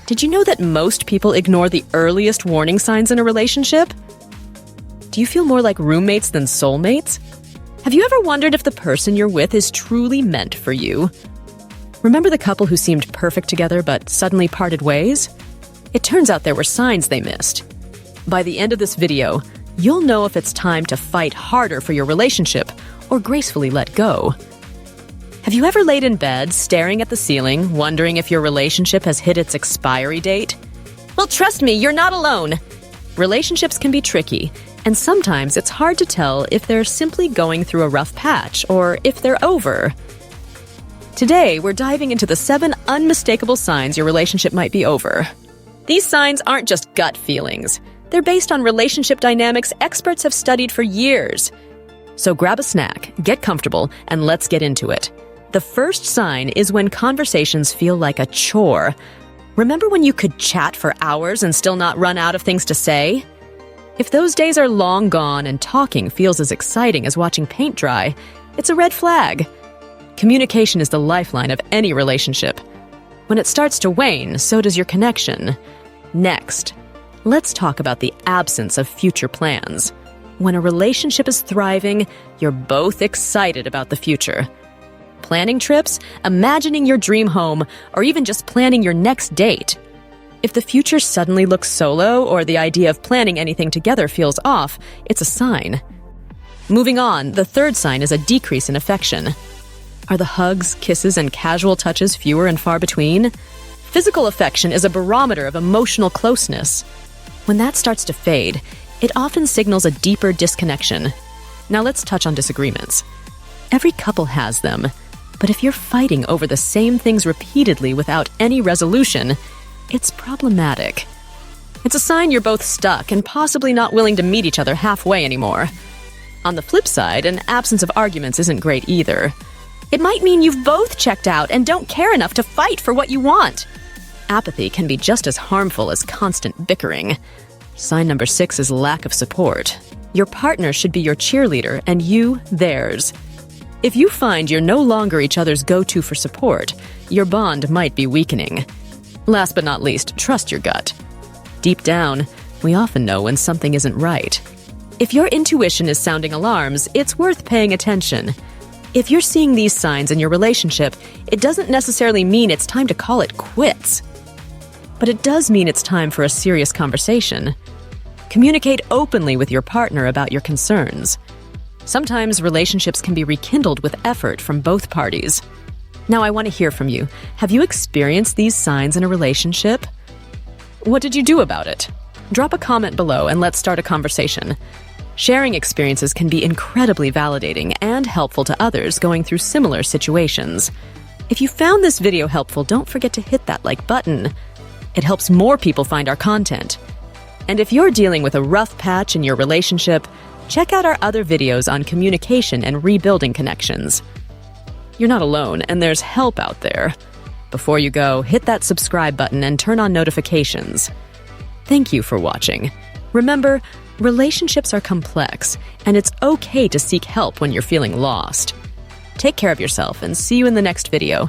Did you know that most people ignore the earliest warning signs in a relationship? Do you feel more like roommates than soulmates? Have you ever wondered if the person you're with is truly meant for you? Remember the couple who seemed perfect together but suddenly parted ways? It turns out there were signs they missed. By the end of this video, you'll know if it's time to fight harder for your relationship or gracefully let go. Have you ever laid in bed, staring at the ceiling, wondering if your relationship has hit its expiry date? Well, trust me, you're not alone. Relationships can be tricky, and sometimes it's hard to tell if they're simply going through a rough patch or if they're over. Today, we're diving into the 7 unmistakable signs your relationship might be over. These signs aren't just gut feelings. They're based on relationship dynamics experts have studied for years. So grab a snack, get comfortable, and let's get into it. The first sign is when conversations feel like a chore. Remember when you could chat for hours and still not run out of things to say? If those days are long gone and talking feels as exciting as watching paint dry, it's a red flag. Communication is the lifeline of any relationship. When it starts to wane, so does your connection. Next, let's talk about the absence of future plans. When a relationship is thriving, you're both excited about the future. Planning trips, imagining your dream home, or even just planning your next date. If the future suddenly looks solo or the idea of planning anything together feels off, it's a sign. Moving on, the third sign is a decrease in affection. Are the hugs, kisses, and casual touches fewer and far between? Physical affection is a barometer of emotional closeness. When that starts to fade, it often signals a deeper disconnection. Now let's touch on disagreements. Every couple has them. But if you're fighting over the same things repeatedly without any resolution, it's problematic. It's a sign you're both stuck and possibly not willing to meet each other halfway anymore. On the flip side, an absence of arguments isn't great either. It might mean you've both checked out and don't care enough to fight for what you want. Apathy can be just as harmful as constant bickering. Sign number 6 is lack of support. Your partner should be your cheerleader and you theirs. If you find you're no longer each other's go-to for support, your bond might be weakening. Last but not least, trust your gut. Deep down, we often know when something isn't right. If your intuition is sounding alarms, it's worth paying attention. If you're seeing these signs in your relationship, it doesn't necessarily mean it's time to call it quits. But it does mean it's time for a serious conversation. Communicate openly with your partner about your concerns. Sometimes relationships can be rekindled with effort from both parties. Now I want to hear from you. Have you experienced these signs in a relationship? What did you do about it? Drop a comment below and let's start a conversation. Sharing experiences can be incredibly validating and helpful to others going through similar situations. If you found this video helpful, don't forget to hit that like button. It helps more people find our content. And if you're dealing with a rough patch in your relationship, check out our other videos on communication and rebuilding connections. You're not alone, and there's help out there. Before you go, hit that subscribe button and turn on notifications. Thank you for watching. Remember, relationships are complex, and it's okay to seek help when you're feeling lost. Take care of yourself, and see you in the next video.